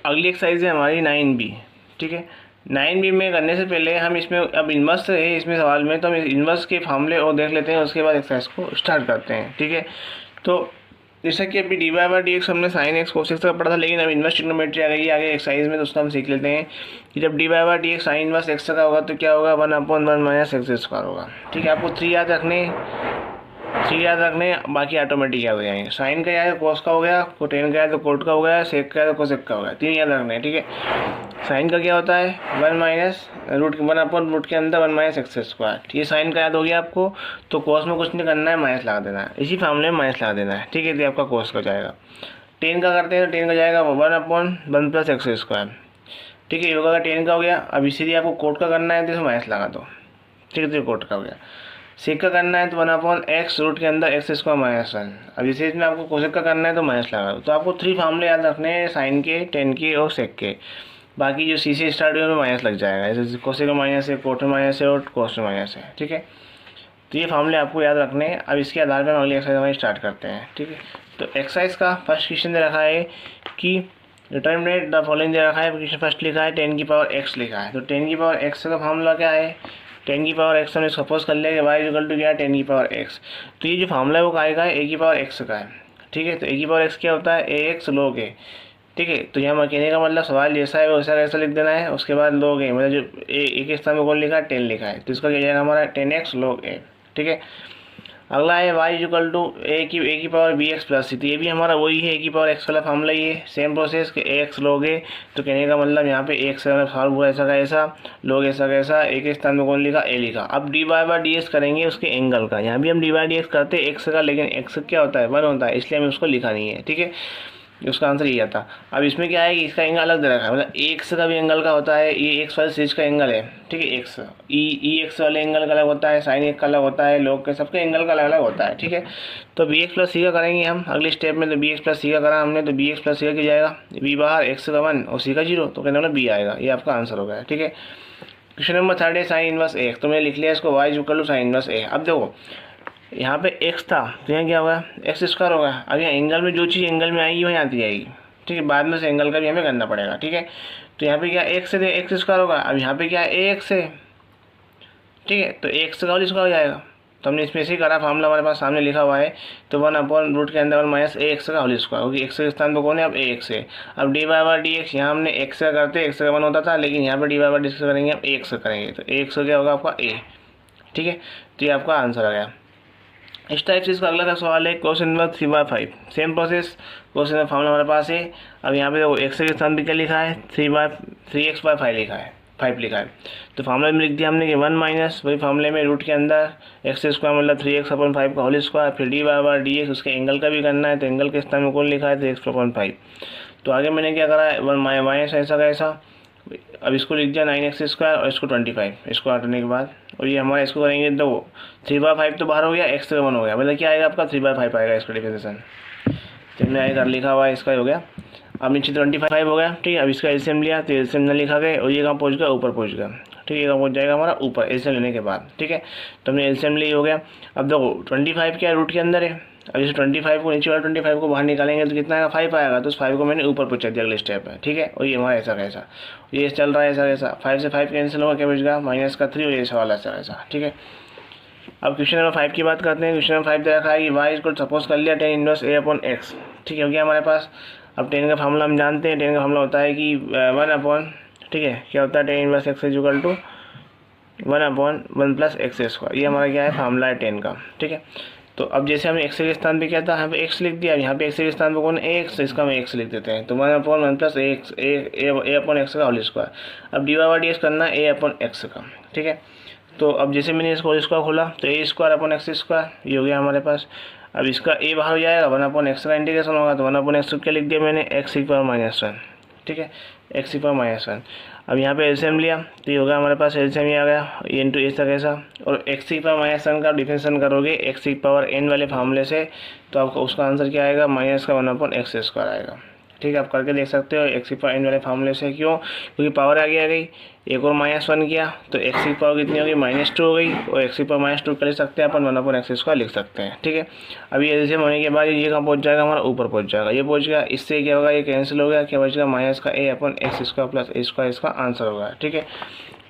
अगली एक्सरसाइज है हमारी 9B। ठीक है, 9B में करने से पहले हम इसमें अब इन्वर्स है इसमें सवाल में, तो हम इन्वर्स के फार्मूले और देख लेते हैं, उसके बाद एक्सरसाइज को स्टार्ट करते हैं। ठीक है, तो जैसा कि अभी d y by d x हमने साइन एक्स कोस एक्स का पढ़ा था, लेकिन अब इन्वर्स ट्रिग्नोमेट्री आ गई आगे एक्सरसाइज में, तो उसको हम सीख लेते हैं कि जब d y by d x sine inverse x का होगा तो क्या होगा, 1/1 माइनस एक्स स्क्वायर होगा। ठीक है, आपको 3 याद रखने बाकी ऑटोमेटिक याद हो जाएंगे। साइन का याद कोस का हो गया, टेन का याद तो कोट का हो गया, सेक का याद तो कोसेक का हो गया, 3 याद रखने हैं। ठीक है, साइन का क्या होता है 1 माइनस रूट के अंदर 1 माइनस एक्स स्क्वायर। ये साइन का याद हो गया आपको, तो कोस में कुछ नहीं करना है, माइनस लगा देना है, इसी फॉर्मूले में माइनस लगा देना है। ठीक है, तो आपका कोस का जाएगा। टेन का करते हैं तो टेन का जाएगा 1/1 प्लस एक्स स्क्वायर। ठीक है, योगा का टेन का हो गया। अब इसीलिए आपको कोट का करना है तो माइनस लगा दो। ठीक है, तो कोट का हो गया। सेक का करना है तो 1/x रूट के अंदर एक्स स्क्वायर माइनस 1। अब इसे इसमें आपको कोसेक का करना है तो माइनस लगा दो। तो आपको 3 फार्मूले याद रखने हैं, साइन के, टेन के और सेक के। बाकी जो सी से स्टार्ट हुए में माइनस लग जाएगा, जैसे कोसेक में माइनस है, कोट में माइनस है और कोस में माइनस है। ठीक है, तो ये फार्मूले आपको याद रखने हैं। अब इसके आधार पर हम अगली एक्सरसाइज हमारी स्टार्ट करते हैं। ठीक है, तो एक्सरसाइज का फर्स्ट क्वेश्चन दे रखा है कि डिटरमिनेट द फॉलोइंग दे रखा है। क्वेश्चन फर्स्ट लिखा है 10 की पावर x लिखा है। तो 10 की पावर x का फार्मूला क्या है, 10 की पावर x हमने सपोज कर लिया कि y इक्वल टू क्या है 10 की पावर x। तो ये जो फार्मूला है वो काय का है, a की पावर x का है। ठीक है, तो a की पावर x क्या होता है, ax log a। ठीक है, तो यहाँ कहने का मतलब सवाल जैसा है वैसा कैसा लिख देना है, उसके बाद log a, मतलब जो a के स्थान में कौन लिखा है 10 लिखा है, तो इसका क्या जाएगा हमारा 10x log a। ठीक है, अगला है y इक्वल टू a की पावर bx प्लस c। तो ये भी हमारा वही है, a की पावर x वाला फार्मूला ही है, सेम प्रोसेस के ax log a। तो कहने का मतलब यहाँ पे x सॉल्व हुआ ऐसा का ऐसा, log ऐसा का ऐसा, a के स्थान में कौन लिखा a लिखा। अब d y by d x करेंगे उसके एंगल का। यहाँ भी हम डी वाई डी एक्स करते हैं x का, लेकिन x क्या होता है 1 होता है, इसलिए हमें उसको लिखा नहीं है। ठीक है, उसका आंसर ये आता। अब इसमें क्या है कि इसका एंगल अलग दे रखा है, मतलब एक्स का भी एंगल का होता है, ये एक्स वाले सीरीज का एंगल है। ठीक है, एक्स ई एक्स वाले एंगल का अलग होता है, साइन एक का अलग होता है, लोग के सबके एंगल का अलग अलग होता है। ठीक है, तो बी एक्स प्लस सी का करेंगे हम अगले स्टेप में। तो बी एक्स प्लस सी का करा हमने, तो बी एक्स प्लस सी का क्या जाएगा, बी बाहर एक्स का 1 और सी का 0, तो कहने वाला बी आएगा। ये आपका आंसर हो गया। ठीक है, क्वेश्चन नंबर 3 है साइन इनवर्स ए। तो मैंने लिख लिया इसको y equal to sine inverse a. अब देखो यहाँ पे एक्स था तो यहाँ क्या होगा एक्स स्क्वायर होगा। अब यहाँ एंगल में जो चीज़ एंगल में आएगी वही आती जाएगी। ठीक है, बाद में से एंगल का भी हमें करना पड़ेगा। ठीक है, तो यहाँ पे क्या एक्स से एक्स स्क्वायर होगा। अब यहाँ पे क्या है ए एक्स है। ठीक है, तो एक्स का होल स्क्वायर हो जाएगा। तो हमने इसमें से ही करा, फार्मूला हमारे पास सामने लिखा हुआ है। तो 1/रूट के अंदर 1 माइनस ए एक्स का होल स्क्वायर, क्योंकि एक्स के स्थान पर कौन है अब ए एक्स है। अब d y by d x, यहाँ हमने एक्स का करते एक्स का 1 होता था, लेकिन यहाँ पर d y by d x करेंगे हम ए एक्स करेंगे, तो ए एक्स का क्या होगा आपका ए। ठीक है, तो ये आपका आंसर आ गया। इस टाइप से इसका अगला का सवाल है question number 3/5। Same process, question का फार्मूला हमारे पास है। अब यहाँ पे देखो एक्स के स्थान पे क्या लिखा है 3x/5 लिखा है, 5 लिखा है। तो फार्मूला में लिख दिया हमने कि 1 माइनस वही फार्मूले में रूट के अंदर एक्स स्क्वायर मतलब 3x/5 का होल स्क्वायर, फिर d y by d x, उसके एंगल का भी करना है। तो एंगल के स्थान में कौन लिखा है 3x/5। तो आगे मैंने क्या करा है 1 माइनस ऐसा का ऐसा, अब इसको लिख दिया 9x स्क्वायर और इसको 25, इसको हटाने के बाद। और ये हमारा इसको करेंगे तो 3/5 तो बाहर हो गया, x का 1 हो गया, मतलब क्या आएगा आपका 3/5 आएगा इसका डिफरेंशिएशन। तो हमने आएगा लिखा हुआ है इसका हो गया। अब नीचे 25 हो गया। ठीक है, अब इसका एलसीएम लिया तो एलसीएम न लिखा गया, और ये कहाँ पहुँच गया ऊपर पहुँच गया। ठीक है, कहाँ पहुँच जाएगा हमारा ऊपर एलसीएम लेने के बाद। ठीक है, तो हमने एलसीएम ली हो गया। अब देखो 25 क्या रूट के अंदर है। अब इस 25 को नीचे वाला 25 को बाहर निकालेंगे तो कितना आएगा 5 आएगा, तो उस 5 को मैंने ऊपर पहुँचा दिया अगले स्टेप है। ठीक है, और ये हमारा ऐसा कैसा ये चल रहा है ऐसा कैसा, 5 से 5 कैंसिल होगा, क्या बचेगा -3 और ये सवाल ऐसा कैसा। ठीक है, अब क्वेश्चन नंबर 5 की बात करते हैं। क्वेश्चन नंबर 5 दे रखा है कि वाई इसको सपोज कर लिया 10 इनवर्स a/x। ठीक है, हो गया हमारे पास। अब 10 का फार्मूला हम जानते हैं, 10 का फार्मूला होता है कि 1/, ठीक है क्या होता है 10 inverse x equal to 1/1 plus x square. ये हमारा क्या है फार्मूला है 10 का। ठीक है, तो अब जैसे हमने एक्स के स्थान पे क्या था यहाँ पे एक्स लिख दिया, यहाँ पे एक्स के स्थान पे कौन एक्स, इसका हम एक्स लिख देते हैं। तो 1/1 प्लस a/x का होल स्क्वायर। अब d y by d x करना है a/x का। ठीक है, तो अब जैसे मैंने इसको होल स्क्वायर खोला तो a² x स्क्वायर ये हो गया हमारे पास। अब इसका a बाहर हो जाएगा, 1/x का इंटीग्रेशन होगा, तो 1/x क्या लिख दिया मैंने x⁻⁻1। ठीक है, x⁻⁻1। अब यहाँ पे एलसीएम लिया तो ये हो गया हमारे पास, एलसीएम ये आ गया ये इंटू ऐसा कैसा, और x⁻⁻1 का डिफरेंशिएशन करोगे x⁻n वाले फार्मूले से, तो आपका उसका आंसर क्या आएगा माइनस का 1/x² आएगा। ठीक है, आप करके देख सकते हो एक्स की पावर एन वाले फार्मूले से। क्यों? क्योंकि पावर आगे आ गई, एक और -1 किया तो एक्स की पावर कितनी होगी, -2 हो गई, और एक्स की पावर -2 कर सकते हैं अपन 1/x² लिख सकते हैं। ठीक है, अभी एलसीएम होने के बाद ये कहाँ पहुँच जाएगा, हमारा ऊपर पहुँच जाएगा, ये पहुँच गया। इससे क्या होगा, ये कैंसिल हो गया, क्या बच गया, -a/x² + a² इसका आंसर होगा। ठीक है,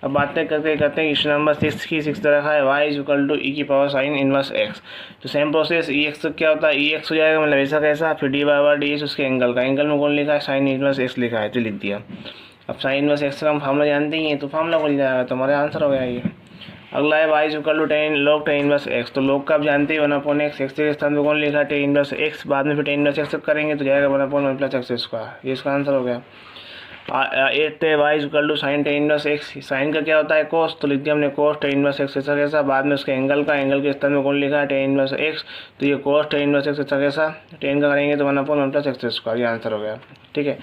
अब बातें करते हैं क्वेश्चन नंबर 6 की। 6 रखा है y = e⁻sin इनवर्स x। तो सेम प्रोसेस, ई एक्स क्या होता है, ई एक्स हो जाएगा, मतलब ऐसा कैसा, फिर dy/dx उसके एंगल का, एंगल में कौन लिखा है, साइन इनवर्स x लिखा है तो लिख दिया। अब साइन इनवर्स x का हम फार्मूला जानते ही हैं, तो फार्मूला खुल जाएगा, तो हमारा आंसर हो गया ये। अगला है y = tan log tan inverse x। तो log का आप जानते ही 1/x, x के स्थान पर कौन लिखा है, tan इनवर्स x, बाद में फिर tan इनवर्स x करेंगे तो जाएगा 1/1 + x², ये इसका आंसर हो गया। 8 है y = sin tan inverse x। Sine का क्या होता है, cos, तो लिख दिया हमने cos tan इनवर्स x ऐसा कैसा, बाद में उसके एंगल का, एंगल के स्थान में कौन लिखा है, tan इनवर्स x, तो ये cos tan इनवर्स x ऐसा कैसा, tan का करेंगे तो 1/1 + x², ये आंसर हो गया। ठीक है,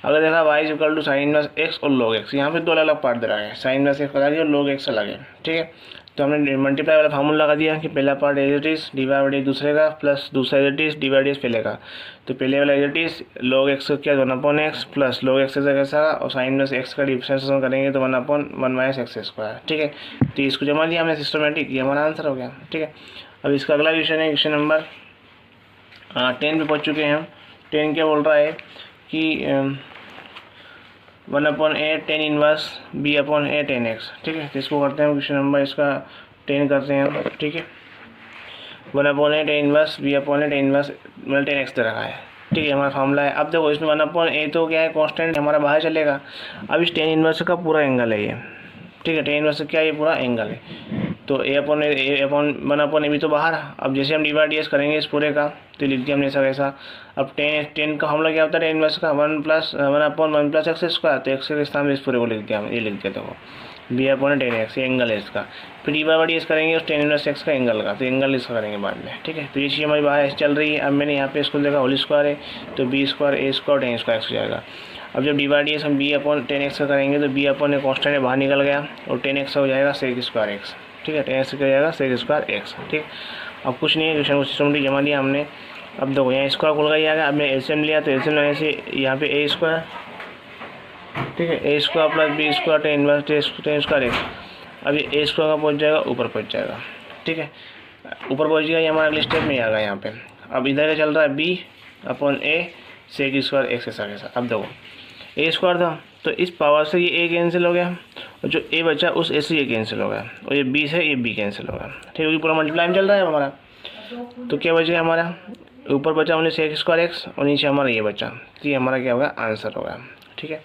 अगर देखा y = sin इनवर्स x और log x, यहाँ पे दो अलग अलग पार्ट दे रहा है, sin इनवर्स x अलग है और log x अलग है। ठीक है, तो हमने मल्टीप्लाई वाला फार्मूला लगा दिया कि पहला part as it is dy/dx दूसरे का, प्लस दूसरा एज इट इज dy/dx पहले का। तो पहले वाला as it is log x क्या 1/x प्लस log x कैसा, और साइन इनवर्स x का डिफरेंशिएशन करेंगे तो 1/1 - x²। ठीक है, तो इसको जमा दिया हमने सिस्टमेटिक, ये हमारा आंसर हो गया। ठीक है, अब इसका अगला क्वेश्चन है क्वेश्चन नंबर 10 पे पहुँच चुके हैं हम। 10 क्या बोल रहा है कि 1/a tan inverse b/a tan x। ठीक है, तो इसको करते हैं क्वेश्चन नंबर इसका 10 करते हैं हम। ठीक है, 1/a tan inverse b/a tan inverse मतलब tan x दे रखा है। ठीक है, हमारा फार्मूला है। अब देखो इसमें 1/a तो क्या है, कांस्टेंट हमारा बाहर चलेगा। अब इस tan इनवर्स का पूरा एंगल है ये। ठीक है, tan इनवर्स क्या है, ये पूरा एंगल है, तो a/1/a भी तो बाहर। अब जैसे हम dy/dx करेंगे इस पूरे का, तो लिख दिया हमने ऐसा कैसा। अब tan का हमला क्या होता है, tan इनवर्स का 1/1 + x², तो x के स्थान में इस पूरे को लिख दिया, ये लिख दिया देखो b/tan x, ये एंगल है इसका। फिर dy/dx करेंगे उस tan इनवर्स x का एंगल का, तो एंगल इसका करेंगे बाद में। ठीक है, तो ये चीज़ हमारी बाहर चल रही है। अब मैंने यहाँ पे इसको देखा होल स्क्वायर है, तो b² a² tan x हो जाएगा। अब जब dy/dx हम b/tan x का करेंगे तो b/a कांस्टेंट है, बाहर निकल गया, और tan x हो जाएगा sec² x। ठीक है, tan x हो जाएगा sec² x। ठीक, अब कुछ नहीं है, क्वेश्चन को सिस्टमेटिक जमा दिया हमने। अब देखो यहाँ स्क्वायर खुल गया आ गया। अब मैं एलसीएम लिया, तो एलसीएम लेने से यहाँ पे a², ठीक है, a² + b² tan inverse tan² x। अब ये a² का पहुँच जाएगा, ऊपर पहुँच जाएगा। ठीक है, ऊपर पहुँच गया, ये हमारा अगले स्टेप में आ गया यहाँ पे। अब इधर का चल रहा है b/a sec² x ऐसा कैसा। अब देखो a² था, तो इस पावर से ये a कैंसिल हो गया, और जो a बचा उस a से ये कैंसिल हो गया, और ये b से ये b कैंसिल हो गया। ठीक है, पूरा मल्टीप्लाई में चल रहा है हमारा, तो क्या बच गया हमारा, ऊपर बचा हमने sec² x और नीचे हमारा ये बचा, तो ये हमारा क्या होगा, आंसर होगा। ठीक है,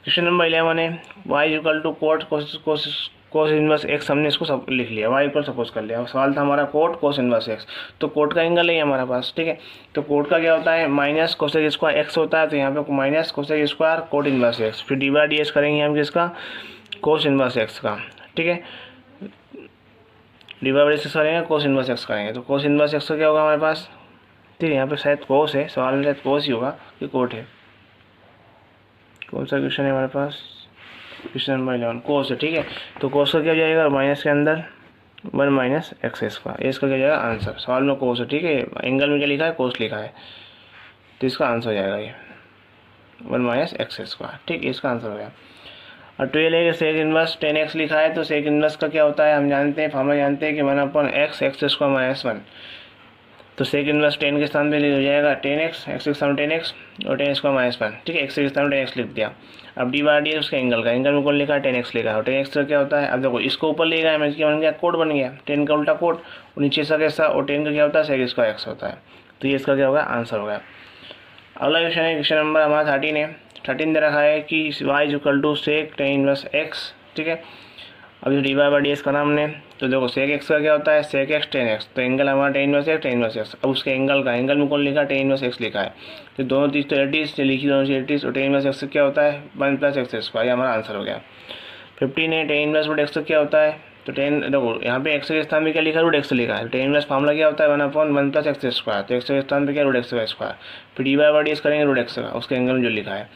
क्वेश्चन नंबर 11 है y = cos इनवर्स x। हमने इसको सब लिख लिया, y = सपोज कर लिया। सवाल था हमारा कोट cos इनवर्स x, तो कोट का एंगल है हमारे पास। ठीक है, तो कोट का क्या होता है, -cosec² x होता है, तो यहाँ पे -cosec² कोट इनवर्स x। फिर dy/dx करेंगे हम किसका, cos इनवर्स x का। ठीक है, dy/dx करेंगे cos इनवर्स x करेंगे, तो cos इनवर्स x का क्या होगा हमारे पास। ठीक है, यहाँ पे शायद cos है, सवाल में शायद cos ही होगा कि कोट है। कौन सा क्वेश्चन है हमारे पास, क्वेश्चन नंबर 11 cos है। ठीक है, तो cos का क्या हो जाएगा, माइनस के अंदर 1 - x इसका, इसका क्या जाएगा आंसर। सवाल में cos है। ठीक है, एंगल में क्या लिखा है, cos लिखा है, तो इसका आंसर हो जाएगा ये 1 - x²। ठीक, इसका आंसर हो गया। और 12 है कि सेक इनवर्स tan x लिखा है, तो सेक इनवर्स का क्या होता है, हम जानते हैं, फार्मूला जानते हैं कि 1/x x² - 1। तो सेक इनवर्स tan के स्थान पे हो जाएगा tan x, x के स्थान tan x और tan x² - 1। ठीक है, x के स्थान tan x लिख दिया। अब dy/dx उसका एंगल का, एंगल में कौन लिखा है, tan x लिखा है, और tan x का क्या होता है, अब देखो इसको ऊपर ले गया, क्या बन गया, कोट बन गया, tan का उल्टा कोट, और नीचे सा कैसा, और tan का क्या होता है, sec² x होता है, तो ये इसका क्या होगा, आंसर होगा। अगला क्वेश्चन है क्वेश्चन नंबर हमारा 13 है। 13 दे रखा है कि y = sec tan inverse x। ठीक है, अब जो dy/dx करा हमने, तो देखो sec x का क्या होता है, sec x tan x, तो एंगल हमारा tan इनवर्स x। अब उसके एंगल का, एंगल में कौन लिखा है, tan इनवर्स x लिखा है, तो दोनों चीज़ तो 80 लिखी, दोनों चीज़ 80, और tan इनवर्स x क्या होता है 1 + x², ये हमारा आंसर हो गया। 15 है tan इनवर्स x क्या होता है, तो tan देखो यहाँ पे x के स्थान पे क्या लिखा है, √x लिखा है, tan इनवर्स फार्मूला क्या होता है 1/1 + x², तो x के स्थान पे क्या √x²। फिर dy/dx करेंगे √x का, उसके एंगल में जो लिखा है,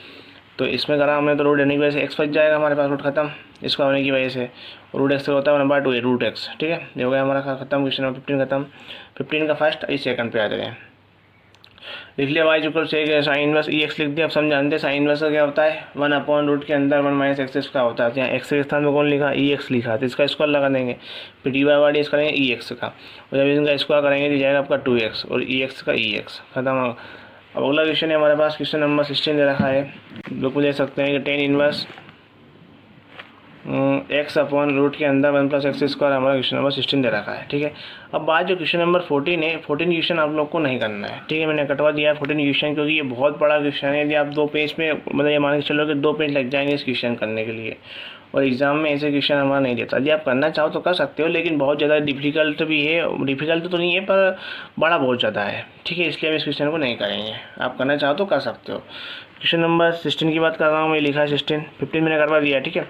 तो इसमें करा हमने, तो रूट देने की वजह से x बच जाएगा हमारे पास, रूट खत्म इसका होने की वजह से, √x होता है 1/2 √x। ठीक है, ये हो गया हमारा खत्म, क्वेश्चन नंबर 15 खत्म। 15 का फर्स्ट इस सेकंड पे आ जाए। लिख लिया y इक्वल से साइन इनवर्स ई एक्स लिख दिया। अब हम जानते हैं साइन इनवर्स का क्या होता है, 1/रूट के अंदर 1 माइनस एक्स स्क्वायर होता है। तो यहाँ एक्स के स्थान में कौन लिखा, ई एक्स लिखा, तो इसका स्क्वायर लगा देंगे, फिर डी बाई डी एस करेंगे ई एक्स का, और जब इनका स्क्वायर करेंगे तो जाएगा आपका 2x और ई एक्स का ई एक्स खत्म। अब अगला क्वेश्चन है हमारे पास, क्वेश्चन नंबर 16 दे रखा है। बिल्कुल दे सकते हैं कि tan inverse x upon root के अंदर 1 प्लस एक्स स्क्वायर हमारा क्वेश्चन नंबर 16 दे रखा है। ठीक है, अब बात जो क्वेश्चन नंबर 14 है, 14 क्वेश्चन आप लोग को नहीं करना है। ठीक है, मैंने कटवा दिया है 14 क्वेश्चन, क्योंकि ये बहुत बड़ा क्वेश्चन है। यदि आप 2 पेज में मतलब ये मान के चलो कि 2 पेज लग जाएंगे इस क्वेश्चन करने के लिए, और एग्जाम में ऐसे क्वेश्चन हमारा नहीं देता। यदि आप करना चाहो तो कर सकते हो, लेकिन बहुत ज़्यादा डिफिकल्ट भी है, डिफिकल्ट तो नहीं है पर बड़ा बहुत ज़्यादा है। ठीक है, इसलिए हम इस क्वेश्चन को नहीं करेंगे। आप करना चाहो तो कर सकते हो। क्वेश्चन नंबर 16 की बात कर रहा हूँ मैं, लिखा है 16, 15 मैंने करवा दिया। ठीक है,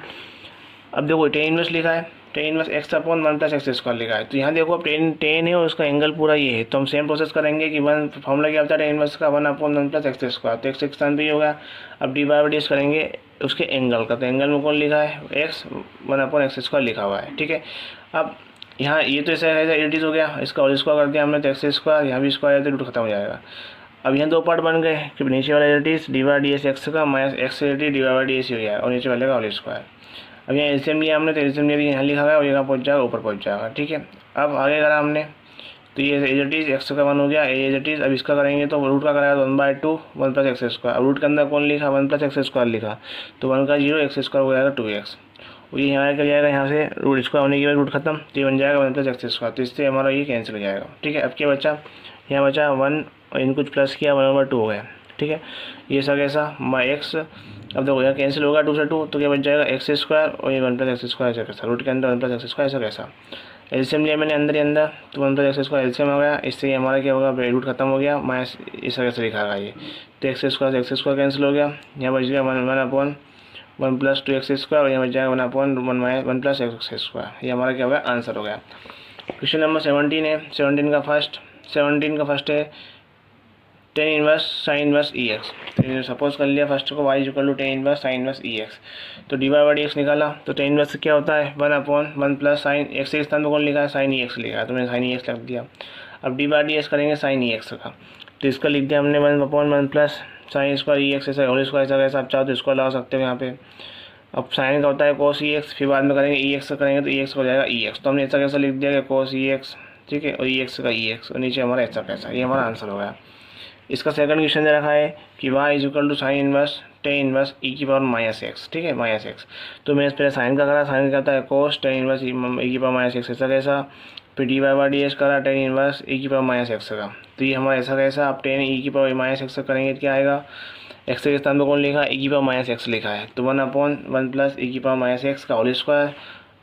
अब देखो टेन इनवर्स लिखा है, tan inverse x upon 1 plus x square लिखा है। तो यहाँ देखो टेन है और उसका एंगल पूरा ये है, तो हम सेम प्रोसेस करेंगे कि फॉर्मूला क्या होता है टेन इनवर्स का, 1/1 प्लस एक्स स्क्वायर, तो एक्स के स्थान पे ही होगा। अब डी बाई डी एस करेंगे उसके एंगल का, तो एंगल में कौन लिखा है, एक्स 1/एक्स स्क्वायर लिखा हुआ है। ठीक है, अब यहाँ ये तो ऐसा एडिट हो गया, इसका होल स्क्वायर कर दिया हमने, तो एक्स स्क्वायर, यहाँ भी स्क्वायर है तो रूट खत्म हो जाएगा। अब यहाँ 2 पार्ट बन गए कि नीचे वाला edit d by d s x का minus x edit d by d s हो गया, और नीचे वाले का होल स्क्वायर। अब यहाँ एलसीएम लिया हमने, तो एलसीएम लिया यहाँ लिखा गया और यहाँ पहुँच जाएगा, ऊपर पहुँच जाएगा। ठीक है, अब आगे करा हमने, तो ये एजिटीज एक्स का 1 हो गया, एजिटीज अब इसका करेंगे तो रूट का करेगा 1/2 1 प्लस एक्स स्क्वायर। अब रूट के अंदर कौन लिखा, 1 प्लस एक्स स्क्वायर लिखा, तो 1 का 0 एक्स स्क्वायर हो जाएगा 2x, और ये यहाँ कर जाएगा, यहाँ से रूट स्क्वायर होने के बाद रूट खत्म, तो ये बन जाएगा 1 प्लस एक्स स्क्वायर। तो इससे हमारा ये कैंसिल हो जाएगा। ठीक है, अब क्या बचा, यहाँ बचा 1 और इनको प्लस किया 1/2 हो गया। ठीक है, ये सब कैसा एक्स, अब देखो यहाँ कैंसिल होगा 2 से 2, तो क्या बच जाएगा एक्स स्क्वायर और ये 1 प्लस एक्स स्क्वायर ऐसा कैसा, रूट के अंदर 1 प्लस एक्स स्क्वायर ऐसा कैसा। एलसीएम लिया मैंने अंदर ही अंदर, तो 1 प्लस एक्स स्क्वायर एलसीएम हो गया, इससे हमारा क्या होगा, रूट खत्म हो गया, माइनस ऐसा कैसे लिखा गया ये, तो एक्स स्क्वायर कैंसिल हो गया, यहाँ बच गया 1/1 प्लस 2x स्क्वायर, और यहाँ बच जाएगा 1/1 प्लस एक्स स्क्वायर। ये हमारा क्या हो गया, आंसर हो गया। क्वेश्चन नंबर 17 है, 17 का फर्स्ट है tan inverse sine inverse e x. तो सपोज कर लिया फर्स्ट को y equal to tan inverse sine inverse e x, तो डी बाई डी एक्स निकाला, तो टेन इनवर्स क्या होता है 1/1 प्लस साइन एक्स के स्थान पर कौन लिखा है, साइन ई एक्स लिखा है, तो मैंने साइन ई एक्स लिख दिया। अब डी बाई डी एक्स करेंगे साइन ई एक्स का, तो इसका लिख दिया हमने 1/1 प्लस साइन स्क्वायर ई एक्स, ऐसा होल स्क्वायर ऐसा कैसा, आप चाहो तो स्क्वायर लगा सकते हो यहाँ पे। अब साइन का होता है कोस ई एक्स, फिर बाद में करेंगे ई एक्स का करेंगे तो ई एक्स हो जाएगा ई एक्स, तो हमने ऐसा कैसा लिख दिया कि कोस ई एक्स, ठीक है, और ई एक्स का ई एक्स, और नीचे हमारा ऐसा कैसा, ये हमारा आंसर हो गया। इसका सेकंड क्वेश्चन दे रखा है कि y equal to sine inverse tan inverse e की पावर माइनस एक्स। ठीक है, माइनस एक्स, तो मैंने पहले साइन का करा, साइन का होता है कोस टेन इनवर्स ई की पावर माइनस एक्स ऐसा कैसा, फिर डी बाई डी एस करा टेन इनवर्स ई की पावर माइनस एक्स का, तो ये हमारा ऐसा कैसा। आप टेन ई की पावर माइनस एक्स करेंगे तो क्या आएगा, एक्स के स्थान पर कौन लिखा है, ई की पावर माइनस एक्स लिखा है, तो 1/1 प्लस ई की पावर माइनस एक्स का whole square,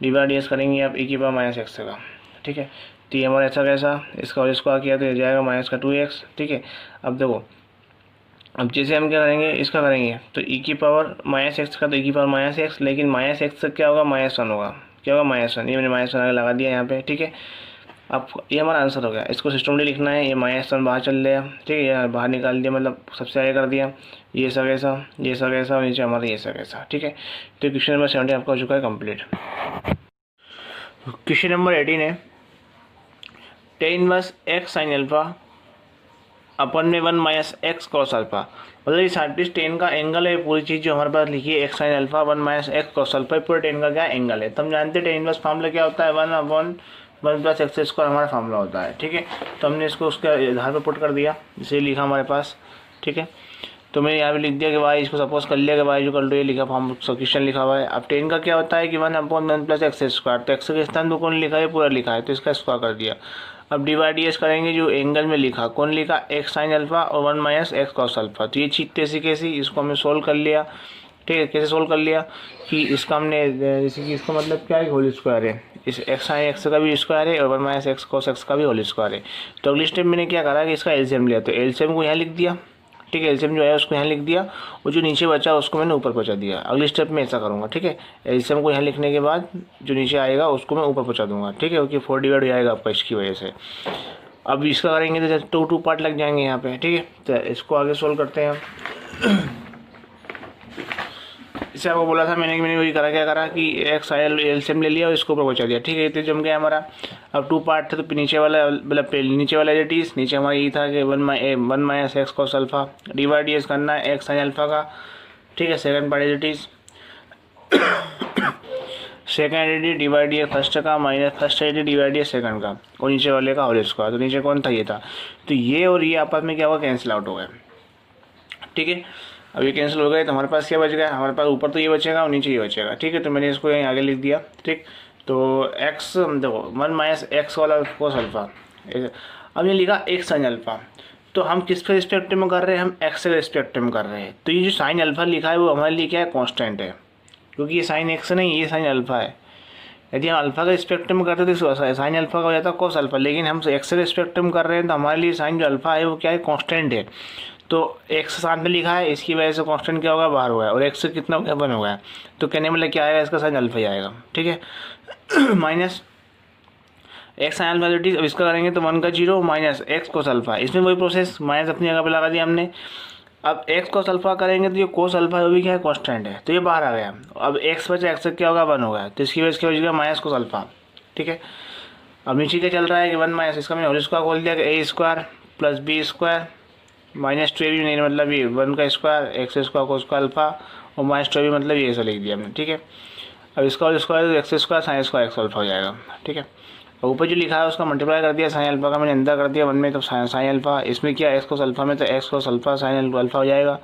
d by d s करेंगे आप ई की पावर माइनस एक्स का। ठीक है, तो ये हमारा ऐसा कैसा, इसका होल स्क्वायर किया तो ये जाएगा माइनस का 2x। ठीक है, अब देखो, अब जैसे हम क्या करेंगे, इसका करेंगे तो ई की पावर माइनस एक्स का, तो ई की पावर माइनस एक्स, लेकिन माइनस एक्स क्या होगा, -1 होगा, क्या होगा -1, ये मैंने -1 आगे लगा दिया यहाँ पे। ठीक है, अब ये हमारा आंसर हो गया। इसको सिस्टमली लिखना है, ये -1 बाहर चल गया, ठीक है, ये बाहर निकाल दिया, मतलब सबसे आगे कर दिया, ये सब ऐसा, ये सब ऐसा, और नीचे हमारा ये सब ऐसा। ठीक है, तो क्वेश्चन नंबर 17 आपका हो चुका है कंप्लीट। क्वेश्चन नंबर 18 है tan inverse x sine alpha upon में 1 माइनस एक्स कॉस अल्फा, मतलब ये साइंटिस्ट टेन का एंगल है, पूरी चीज़ जो हमारे पास लिखी है x sine alpha 1 minus x cos alpha, पूरे टेन का क्या एंगल है। तो हम जानते हैं टेन इनवर्स फार्मूला क्या होता है, 1/1 प्लस एक्स स्क्वायर हमारा फार्मूला होता है। ठीक है, तो हमने इसको उसके आधार पर पुट कर दिया, जैसे लिखा हमारे पास। ठीक है, तो मैंने यहाँ पे लिख दिया कि वाई, इसको सपोज कर लिया कि वाई इक्वल टू ये लिखा, फॉर्म क्वेश्चन लिखा हुआ है। अब टेन का क्या होता है कि 1/1 प्लस एक्स स्क्वायर, तो एक्स के स्थान पर कौन लिखा है, पूरा लिखा है, तो इसका स्क्वायर कर दिया। अब डी बाई डी एस करेंगे, जो एंगल में लिखा कौन लिखा, एक्स साइन अल्फा और 1 माइनस एक्स कॉस अल्फा, तो ये चीज़ कैसी कैसी, इसको हमने सोल्व कर लिया। ठीक है, कैसे सोल्व कर लिया कि इसका हमने, जैसे कि इसका मतलब क्या है, होल स्क्वायर है, इस एक्स साइन एक्स का भी स्क्वायर है और 1 माइनस एक्स कॉस एक्स का भी होल स्क्वायर है। तो अगली स्टेप मैंने क्या करा कि इसका एलसीएम लिया, तो एलसीएम को यहाँ लिख दिया। ठीक है, एलसीएम जो है उसको यहाँ लिख दिया, और जो नीचे बचा उसको मैंने ऊपर पहुँचा दिया। अगली स्टेप में ऐसा करूँगा। ठीक है, एलसीएम को यहाँ लिखने के बाद जो नीचे आएगा उसको मैं ऊपर पहुँचा दूँगा। ठीक है, क्योंकि 4 डिवाइड हो जाएगा आपका इसकी वजह से। अब इसका करेंगे तो 2 पार्ट लग जाएंगे यहाँ पे। ठीक है, तो इसको आगे सोल्व करते हैं हम। इससे आपको बोला था मैंने वही करा, क्या करा कि एक्स एलसीएम ले लिया और इसको ऊपर पहुँचा दिया, ठीक है। इतने जम गया हमारा। अब 2 पार्ट थे तो नीचे वाला मतलब नीचे वाला एज इट इज, नीचे हमारा ये था कि 1 minus x cos alpha, divide s करना है एक्स साइन अल्फा का, ठीक है। Second part as it is, second एडिटी डिवाइड ये फर्स्ट का माइनस फर्स्ट एडिटी डिवाइड ये सेकंड का, और नीचे वाले का होल स्क्वायर। तो नीचे कौन था, ये था। तो ये और ये आपस में क्या हुआ, कैंसिल आउट हो गए, ठीक है। अब ये कैंसिल हो गए तो हमारे पास क्या बच गया, हमारे पास ऊपर तो ये बचेगा और नीचे ये बचेगा, ठीक है। तो मैंने इसको यहीं आगे लिख दिया, ठीक। तो एक्स देखो 1 माइनस एक्स वाला कोस अल्फा, अब ये लिखा एक्स साइन अल्फा। तो हम किस पे रिस्पेक्ट में कर रहे हैं, हम एक्स के रिस्पेक्ट में कर रहे हैं। तो ये जो साइन अल्फा लिखा है वो हमारे लिए क्या है, कॉन्स्टेंट है, क्योंकि ये साइन एक्स नहीं, ये साइन अल्फा है। यदि हम अल्फा का रिस्पेक्ट में करते तो साइन अल्फा का हो जाता कोस अल्फा, लेकिन हम एक्स के रिस्पेक्ट में कर रहे हैं तो हमारे लिए साइन जो अल्फा है वो क्या है, कॉन्स्टेंट है। तो एक्स साथ में लिखा है, इसकी वजह से कांस्टेंट क्या होगा, बाहर होगा, और एक्स से कितना हो गया, 1 हो गया। तो कहने में क्या आएगा, इसका साइन अल्फा ही आएगा, ठीक है। माइनस एक्स साइन अल्फा, अब इसका करेंगे तो 1 का 0 माइनस एक्स कोस अल्फा, इसमें वही प्रोसेस, माइनस अपनी जगह पे लगा दिया हमने। अब एक्स कोस अल्फा करेंगे तो ये कोस अल्फा वो भी क्या है, कांस्टेंट है, तो ये बाहर आ गया। अब एक्स बचा, एक्स क्या होगा, 1 होगा, तो इसकी वजह से क्या हो जाएगा, माइनस कोस अल्फा, ठीक है। अब नीचे क्या चल रहा है कि 1 माइनस, इसका मैंने होल स्क्वायर खोल दिया कि a square plus b square minus 2 भी नहीं, मतलब ये 1 का स्क्वायर एक्स स्क्वायर कोस का अल्फा, और माइनस 2 भी मतलब ये ऐसा लिख दिया हमने, ठीक है। अब इसका whole square x square sine square x alpha हो जाएगा, ठीक है। और ऊपर जो लिखा है उसका मल्टीप्लाई कर दिया, साइन अल्फा का मैंने अंदर कर दिया 1 में, तो साइन अल्फा, इसमें क्या एक्स कोस अल्फा में तो x cos alpha sine alpha हो जाएगा।